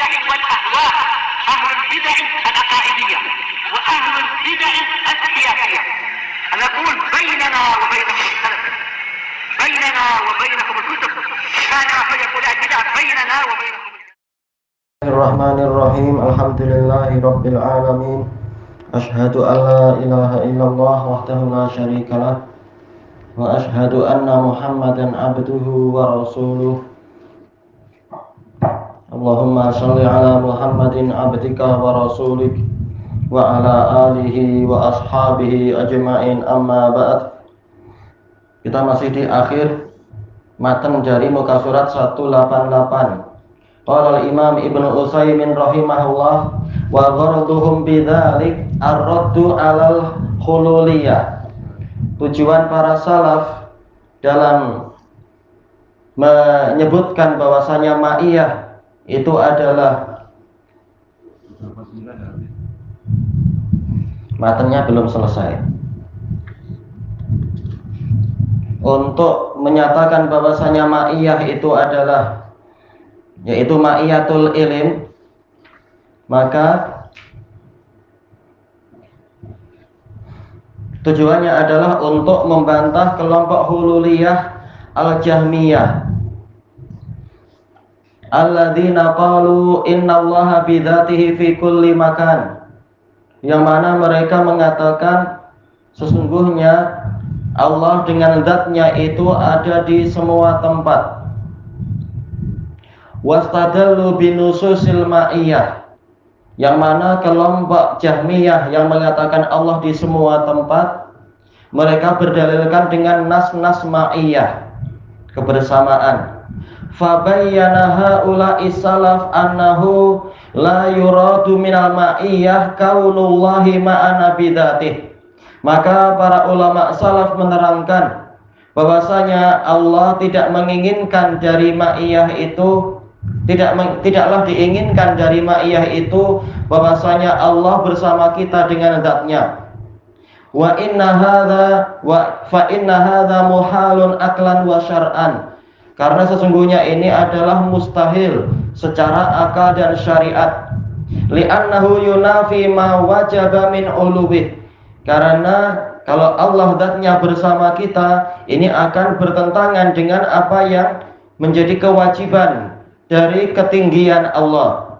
البدع والأهواء، أهل البدع العقائدية وأهل البدع السياسية. نقول بيننا وبينكم السلف، بيننا وبينكم الكتب، كان فيقول البدع بيننا وبينكم. Bismillahirrahmanirrahim. Alhamdulillahi rabbil alamin. Asyhadu an la ilaha illallah wahdahu la syarikalah wa asyhadu anna Muhammadan abduhu wa rasuluh. Allahumma shalli ala Muhammadin abdika wa rasulik wa ala alihi wa ashabihi ajma'in, amma ba'd. Kita masih di akhir matan dari muka surat 188. Qala al-Imam Ibnu Utsaimin rahimahullah wa gharduhum bidzalik ar-raddu 'alal khululiyah. Tujuan para salaf dalam menyebutkan bahwasanya ma'iyah itu adalah, matanya belum selesai, untuk menyatakan bahwasanya ma'iyah itu adalah yaitu ma'iyatul ilm, maka tujuannya adalah untuk membantah kelompok hululiyah al-jahmiyah alladzina qalu innallaha bidzatihi fi kulli makan, yang mana mereka mengatakan sesungguhnya Allah dengan zatnya itu ada di semua tempat. Wastadallu binususil ma'iyah, yang mana kelompok Jahmiyah yang mengatakan Allah di semua tempat, mereka berdalilkan dengan nas-nas ma'iyah, kebersamaan. Fabayyana haula'i salaf annahu la yuradu minal ma'iyah kaunullahi ma'ana bidzatih. Maka para ulama salaf menerangkan bahwasanya Allah tidak menginginkan dari ma'iyah itu, tidaklah diinginkan dari ma'iyah itu bahwasanya Allah bersama kita dengan zatnya. Wa inna hadza muhalun aklan wa syar'an, karena sesungguhnya ini adalah mustahil secara akal dan syariat. Li'annahu yunafi ma wajaba min uluwih, karena kalau Allah zatnya bersama kita, ini akan bertentangan dengan apa yang menjadi kewajiban dari ketinggian Allah.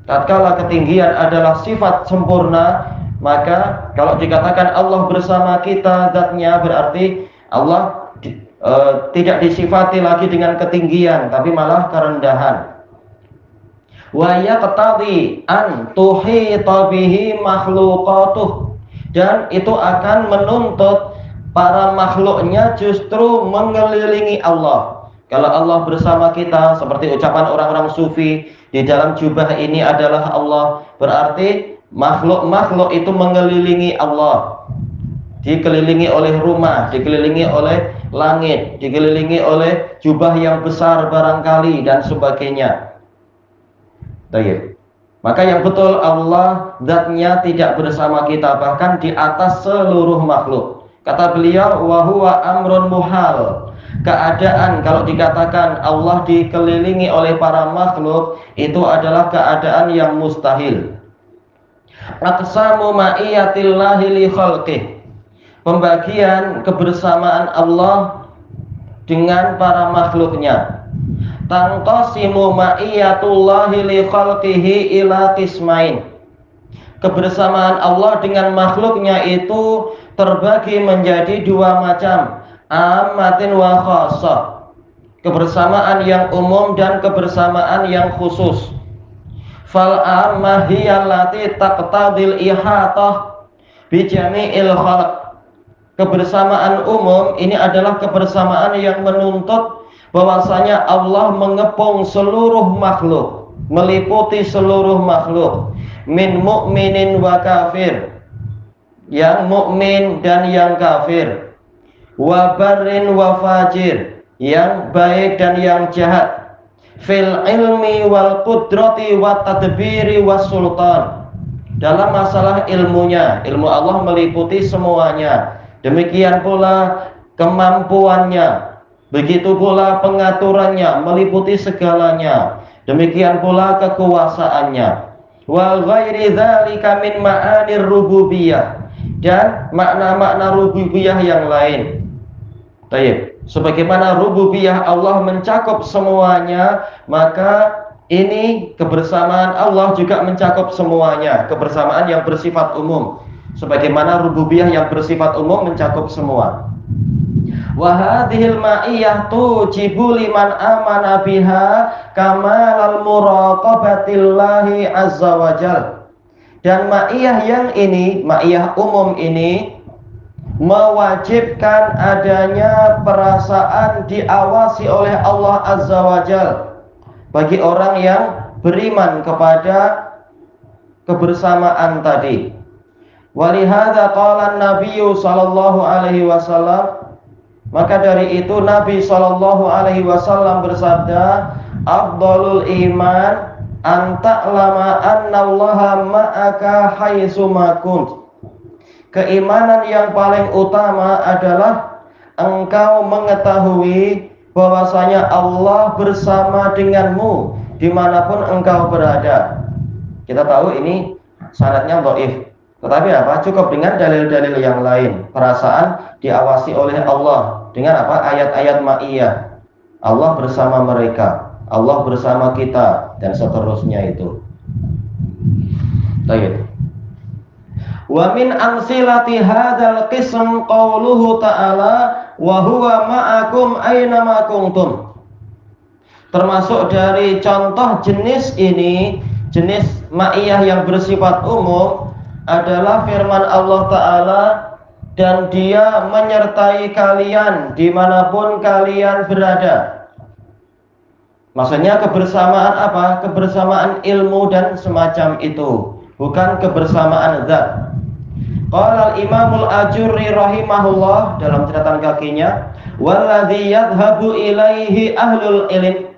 Tatkala ketinggian adalah sifat sempurna, maka kalau dikatakan Allah bersama kita zatnya, berarti Allah tidak disifati lagi dengan ketinggian, tapi malah kerendahan. Wa yaqtadi an tuhita bihi makhluqatuh, dan itu akan menuntut para makhluknya justru mengelilingi Allah. Kalau Allah bersama kita, seperti ucapan orang-orang sufi, di dalam jubah ini adalah Allah, berarti makhluk-makhluk itu mengelilingi Allah. Dikelilingi oleh rumah, dikelilingi oleh langit, dikelilingi oleh jubah yang besar barangkali, dan sebagainya. Baik. Maka yang betul Allah zatnya tidak bersama kita, bahkan di atas seluruh makhluk. Kata beliau, wa huwa amrun muhal. Keadaan kalau dikatakan Allah dikelilingi oleh para makhluk, itu adalah keadaan yang mustahil. Aqsamu ma'iyatillahi li khalqih, pembagian kebersamaan Allah dengan para makhluknya. Tanqasimu ma'iyatullahi li khalqihi ila qismain, kebersamaan Allah dengan makhluknya itu terbagi menjadi dua macam, ammatin wa khassah, kebersamaan yang umum dan kebersamaan yang khusus. Fal ammah hiya allati taqtadil ihatah bi jami'il khalq, kebersamaan umum ini adalah kebersamaan yang menuntut bahwasanya Allah mengepung seluruh makhluk, meliputi seluruh makhluk, min mu'minin wa kafir, yang mukmin dan yang kafir, wa barrin wa fajir, yang baik dan yang jahat, fil ilmi wal qudrati wa tadbiri was sultan, dalam masalah ilmunya, ilmu Allah meliputi semuanya, demikian pula kemampuannya, begitu pula pengaturannya meliputi segalanya, Demikian pula kekuasaannya. Wal ghairi dzalika min ma'anir rububiyah, dan makna-makna rububiyah yang lain. Baik, sebagaimana rububiyah Allah mencakup semuanya, maka ini kebersamaan Allah juga mencakup semuanya, kebersamaan yang bersifat umum. Sebagaimana rububiyah yang bersifat umum mencakup semua. Wa hadhil ma'iyah tujibu liman amana biha kamalal muraqabatillahi azza wajal. Dan ma'iyah yang ini, ma'iyah umum ini, mewajibkan adanya perasaan diawasi oleh Allah azza wajal bagi orang yang beriman kepada kebersamaan tadi. Walihada qala an-nabiy sallallahu alaihi wasallam, maka dari itu Nabi sallallahu alaihi wasallam bersabda, afdalul iman an ta'lama annallaha ma'aka haitsu ma kunt. Keimanan yang paling utama adalah engkau mengetahui bahwasanya Allah bersama denganmu dimanapun engkau berada. Kita tahu ini sanadnya dhaif. Tetapi apa? Cukup dengan dalil-dalil yang lain. Perasaan diawasi oleh Allah dengan apa? Ayat-ayat ma'iyah. Allah bersama mereka, Allah bersama kita, dan seterusnya itu. Baik. Wa min amsilati hadzal qism qauluhu ta'ala wa huwa ma'akum aina ma kuntum. Termasuk dari contoh jenis ini, jenis ma'iyah yang bersifat umum, adalah firman Allah Ta'ala, dan Dia menyertai kalian dimanapun kalian berada. Maksudnya kebersamaan apa? Kebersamaan ilmu dan semacam itu, bukan kebersamaan zat. Qala al-Imamul Ajurri rahimahullah dalam catatan kakinya, walladzi yadhhabu ilaihi ahlul ilm.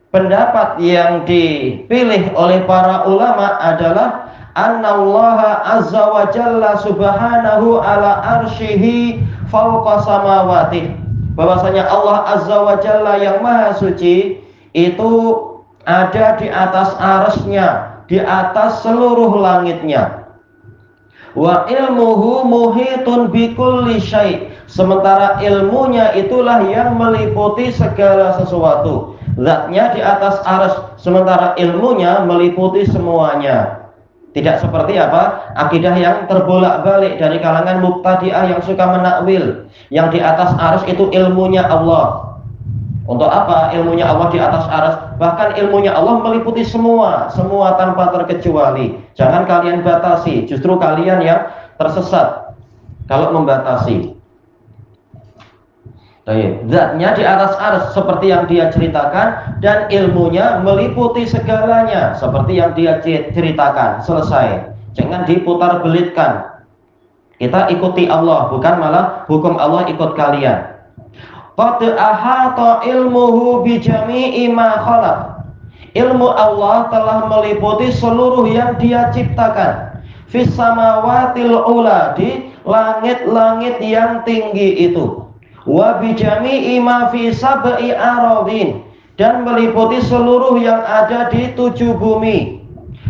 Pendapat yang dipilih oleh para ulama adalah annallaha azza wa jalla subhanahu ala arsyihi fawqa samawati, bahwasanya Allah azza wa jalla yang maha suci itu ada di atas arsy-Nya, di atas seluruh langitnya. Wa ilmuhu muhitun bikulli syai', sementara ilmunya itulah yang meliputi segala sesuatu. Zatnya di atas arsy, sementara ilmunya meliputi semuanya. Tidak seperti apa? Akidah yang terbolak-balik dari kalangan mubtadi'ah yang suka menakwil, yang di atas arsy itu ilmunya Allah. Untuk apa ilmunya Allah di atas arsy? Bahkan ilmunya Allah meliputi semua tanpa terkecuali. Jangan kalian batasi, justru kalian yang tersesat kalau membatasi. Zatnya di atas arsy seperti yang Dia ceritakan, dan ilmunya meliputi segalanya seperti yang Dia ceritakan. Selesai. Jangan diputar belitkan. Kita ikuti Allah, bukan malah hukum Allah ikut kalian. Qad ahata ilmuhu bi jami'i ma khalaq. Ilmu Allah telah meliputi seluruh yang Dia ciptakan. Fis samawatil ula, di langit-langit yang tinggi itu. Wa bi jami'i ma fi sab'i aradin, dan meliputi seluruh yang ada di 7 bumi.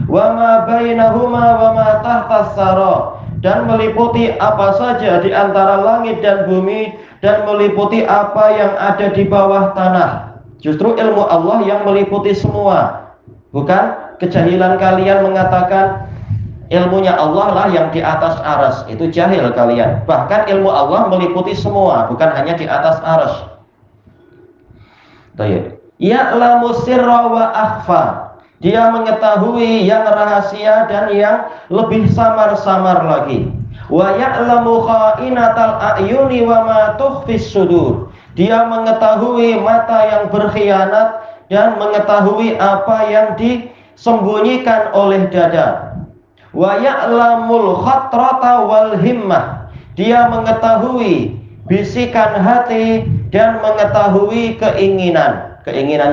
Wa ma bainahuma wa ma tahtas sara, dan meliputi apa saja di antara langit dan bumi, dan meliputi apa yang ada di bawah tanah. Justru ilmu Allah yang meliputi semua, bukan kejahilan kalian mengatakan ilmunya Allah lah yang di atas arsy. Itu jahil kalian. Bahkan ilmu Allah meliputi semua, bukan hanya di atas arsy. Baik. Ya'lamu sirra wa akhfa. Dia mengetahui yang rahasia dan yang lebih samar-samar lagi. Wa ya'lamu kha'inatal a'yuni wa ma tukhfis sudur. Dia mengetahui mata yang berkhianat dan mengetahui apa yang disembunyikan oleh dada. Wa ya'lamul khatrata wal himmah. Dia mengetahui bisikan hati dan mengetahui keinginan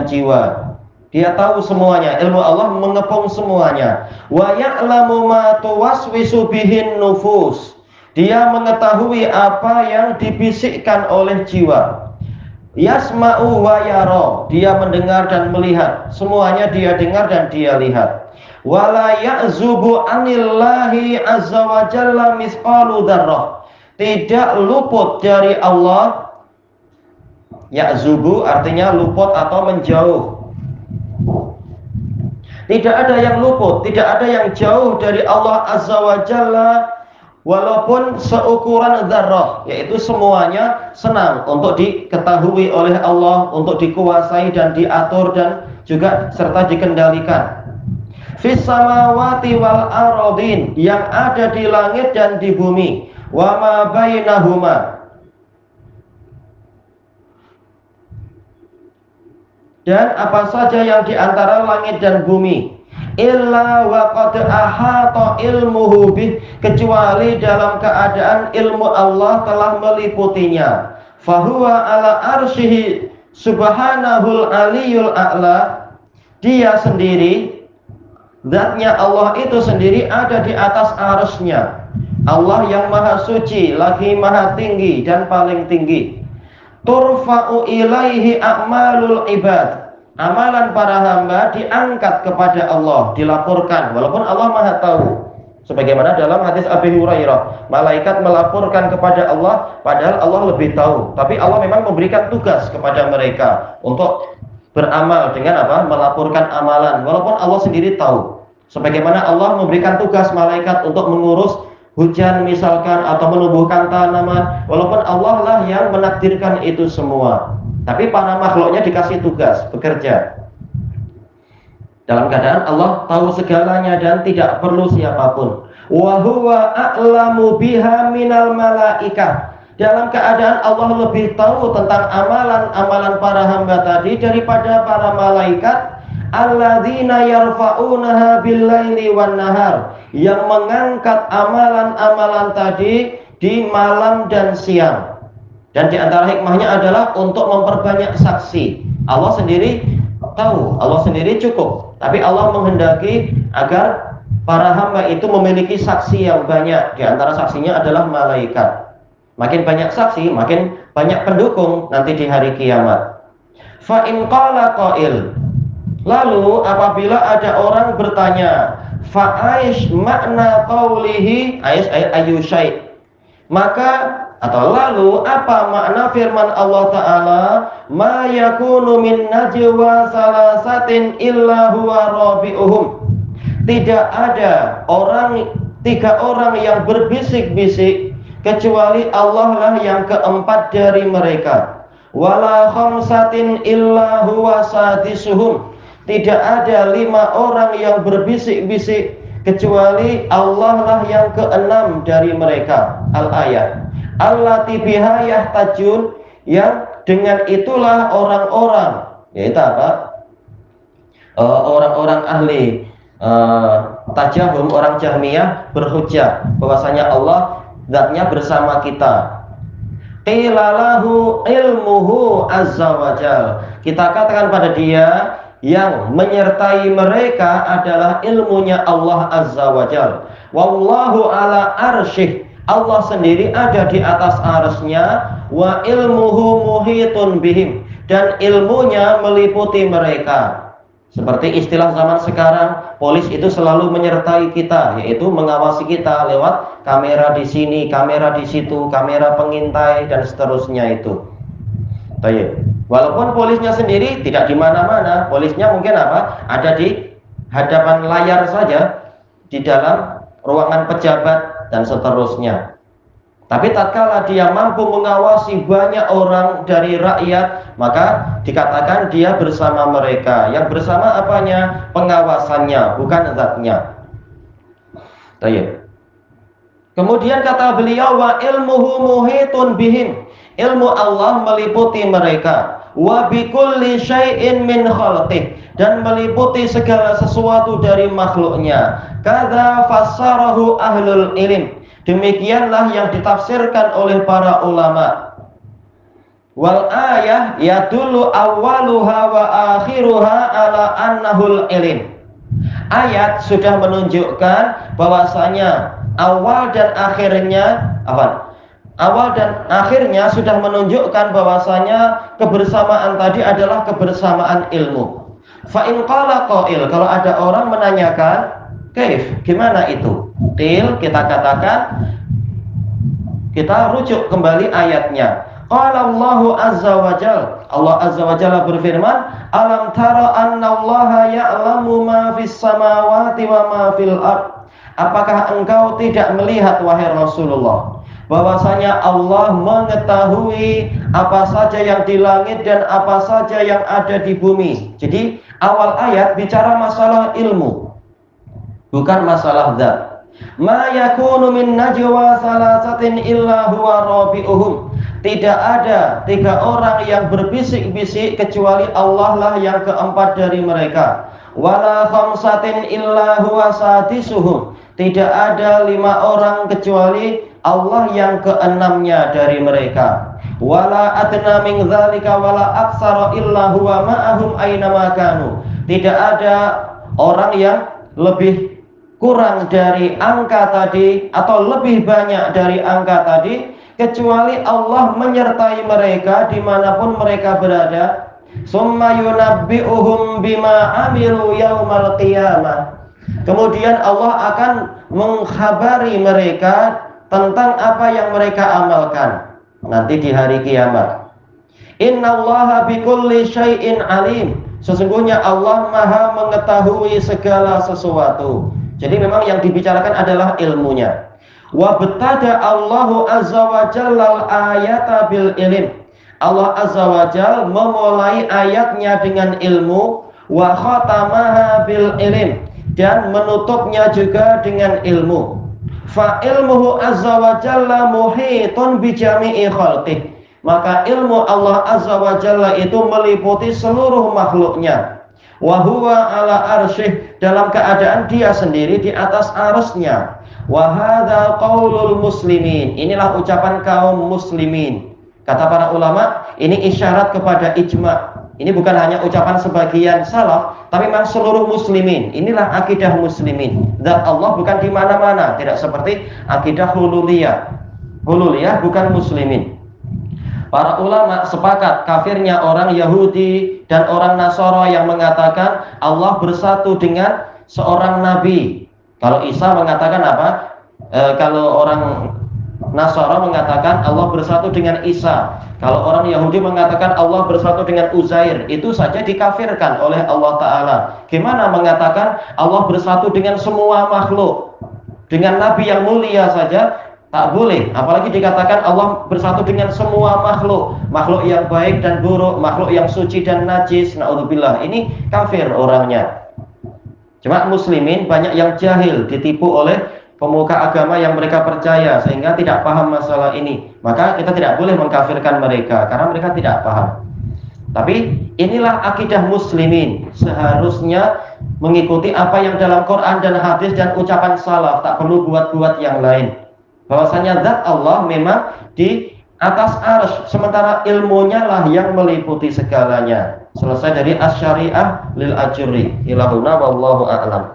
jiwa. Dia tahu semuanya. Ilmu Allah mengepung semuanya. Wa ya'lamu ma tuwaswisu bihin nufus. Dia mengetahui apa yang dibisikkan oleh jiwa. Yasma'u wa yara, dia mendengar dan melihat, semuanya dia dengar dan dia lihat. Wala ya'zubu 'anillahi azza wa jalla mithqalu dzarrah, tidak luput dari Allah. Ya'zubu artinya luput atau menjauh. Tidak ada yang luput, tidak ada yang jauh dari Allah azza wa jalla, walaupun seukuran dzarrah, yaitu semuanya senang untuk diketahui oleh Allah, untuk dikuasai dan diatur dan juga serta dikendalikan. Fis samawati wal aradin, yang ada di langit dan di bumi, wa ma bainahuma, dan apa saja yang di antara langit dan bumi, illa wa qad ahata ilmuhu bih, kecuali dalam keadaan ilmu Allah telah meliputinya. Fahuwa ala arsyihi subhanahul aliyul a'la, dia sendiri, zatnya Allah itu sendiri ada di atas arsy-Nya. Allah yang maha suci, lagi maha tinggi dan paling tinggi. Turfa'u ilaihi a'malul ibad, amalan para hamba diangkat kepada Allah, dilaporkan, walaupun Allah maha tahu. Sebagaimana dalam hadis Abi Hurairah, malaikat melaporkan kepada Allah, padahal Allah lebih tahu. Tapi Allah memang memberikan tugas kepada mereka untuk beramal dengan apa? Melaporkan amalan, walaupun Allah sendiri tahu. Sebagaimana Allah memberikan tugas malaikat untuk mengurus hujan misalkan, atau menumbuhkan tanaman, walaupun Allah lah yang menakdirkan itu semua. Tapi para makhluknya dikasih tugas bekerja. Dalam keadaan Allah tahu segalanya dan tidak perlu siapapun. Wa huwa a'lamu biha minal malaikah, dalam keadaan Allah lebih tahu tentang amalan-amalan para hamba tadi daripada para malaikat. Alladzina yarfa'unaha bil-laili wan nahar, yang mengangkat amalan-amalan tadi di malam dan siang. Dan di antara hikmahnya adalah untuk memperbanyak saksi. Allah sendiri tahu, Allah sendiri cukup, tapi Allah menghendaki agar para hamba itu memiliki saksi yang banyak. Di antara saksinya adalah malaikat. Makin banyak saksi, makin banyak pendukung nanti di hari kiamat. Fa in qala qail, lalu apabila ada orang bertanya, fa'aish makna qawlihi, aish ayu syai', maka atau lalu apa makna firman Allah Ta'ala, ma yakunu min najwa salasatin illa huwa rabi'uhum, tidak ada tiga orang yang berbisik-bisik kecuali Allah lah yang keempat dari mereka. Wala khamsatin illa huwa sadisuhum, tidak ada 5 orang yang berbisik-bisik kecuali Allah lah yang keenam dari mereka. Al-ayat. Allati biha yahtajun, yang dengan itulah orang-orang, yaitu apa? Orang-orang ahli tajahum, orang Jahmiyah berhujjah bahwasanya Allah zatnya bersama kita. Qilalahu ilmuhu azza wajal, kita katakan pada dia, yang menyertai mereka adalah ilmunya Allah azza wajal. Wallahu ala arsyih, Allah sendiri ada di atas arsy-Nya. Wa ilmuhu muhitun bihim, dan ilmunya meliputi mereka. Seperti istilah zaman sekarang, polis itu selalu menyertai kita, yaitu mengawasi kita lewat kamera di sini, kamera di situ, kamera pengintai dan seterusnya itu. Baik. Walaupun polisnya sendiri tidak di mana-mana, polisnya mungkin apa? Ada di hadapan layar saja, di dalam ruangan pejabat dan seterusnya. Tapi tatkala dia mampu mengawasi banyak orang dari rakyat, maka dikatakan dia bersama mereka. Yang bersama apanya? Pengawasannya, bukan zatnya. Baik. Kemudian kata beliau, wa ilmuhu muhitun bihim, ilmu Allah meliputi mereka. Wa bikulli syai'in min khalqih, dan meliputi segala sesuatu dari makhluknya. Kadza fassarahu ahlul ilm, demikianlah yang ditafsirkan oleh para ulama. Wal ayah yadullu awwaluha wa akhiruha ala annahul ilm, ayat sudah menunjukkan bahwasanya awal dan akhirnya awal dan akhirnya sudah menunjukkan bahwasanya kebersamaan tadi adalah kebersamaan ilmu. Fa in qala qail, kalau ada orang menanyakan, kaif, gimana itu? Qil, kita katakan, kita rujuk kembali ayatnya. Qala Allahu azza wa jalla, Allah azza wa jalla berfirman, alam tara annallaha ya'lamu ma fis samawati wa ma fil ard. Apakah engkau tidak melihat wahai Rasulullah bahwasanya Allah mengetahui apa saja yang di langit dan apa saja yang ada di bumi. Jadi awal ayat bicara masalah ilmu, bukan masalah zat. Ma yakunu min najwa salasatin illa huwa rabi'uhum. Tidak ada 3 orang yang berbisik-bisik kecuali Allah lah yang keempat dari mereka. Wala khamsatin illa huwa sadisuhum. Tidak ada 5 orang kecuali Allah yang keenamnya dari mereka. Wala adna min dzalika wala aktsara illa huwa ma'ahum aina ma kanu. Tidak ada orang yang lebih kurang dari angka tadi atau lebih banyak dari angka tadi kecuali Allah menyertai mereka dimanapun mereka berada. Summa yunabbi'uhum bima amilu yaumal qiyamah. Kemudian Allah akan mengkhabari mereka tentang apa yang mereka amalkan nanti di hari kiamat. Innallaha bikulli syai'in alim. Sesungguhnya Allah Maha mengetahui segala sesuatu. Jadi memang yang dibicarakan adalah ilmunya. Wa btada Allahu azza wa jalla ayata bil ilm. Allah azza wa jalla memulai ayatnya dengan ilmu, wa khatamaha bil ilm, dan menutupnya juga dengan ilmu. Fa ilmuhu azza wa jalla muhitun bi jami'i khalqih. Maka ilmu Allah azza wa jalla itu meliputi seluruh makhluknya. Wa huwa ala arsyih, dalam keadaan dia sendiri di atas arsy-Nya. Wa hadza qaulul muslimin, inilah ucapan kaum muslimin. Kata para ulama, ini isyarat kepada ijma. Ini bukan hanya ucapan sebagian salaf, tapi memang seluruh muslimin. Inilah akidah muslimin. Zat Allah bukan di mana-mana, tidak seperti akidah hululiyah. Hululiyah bukan muslimin. Para ulama sepakat kafirnya orang Yahudi dan orang Nasara yang mengatakan Allah bersatu dengan seorang nabi. Kalau Isa mengatakan apa? Kalau orang Nasara mengatakan Allah bersatu dengan Isa. Kalau orang Yahudi mengatakan Allah bersatu dengan Uzair. Itu saja dikafirkan oleh Allah Ta'ala. Gimana mengatakan Allah bersatu dengan semua makhluk? Dengan nabi yang mulia saja tak boleh, apalagi dikatakan Allah bersatu dengan semua makhluk, makhluk yang baik dan buruk, makhluk yang suci dan najis. Naudzubillah, ini kafir orangnya. Cuma muslimin banyak yang jahil, ditipu oleh pemuka agama yang mereka percaya sehingga tidak paham masalah ini. Maka kita tidak boleh mengkafirkan mereka karena mereka tidak paham. Tapi inilah akidah muslimin, seharusnya mengikuti apa yang dalam Quran dan hadis dan ucapan salaf, tak perlu buat-buat yang lain. Bahwasanya zat Allah memang di atas arsy, sementara ilmunya lah yang meliputi segalanya. Selesai dari asy-syari'ah lil ajri. Ilahuna wallahu a'lam.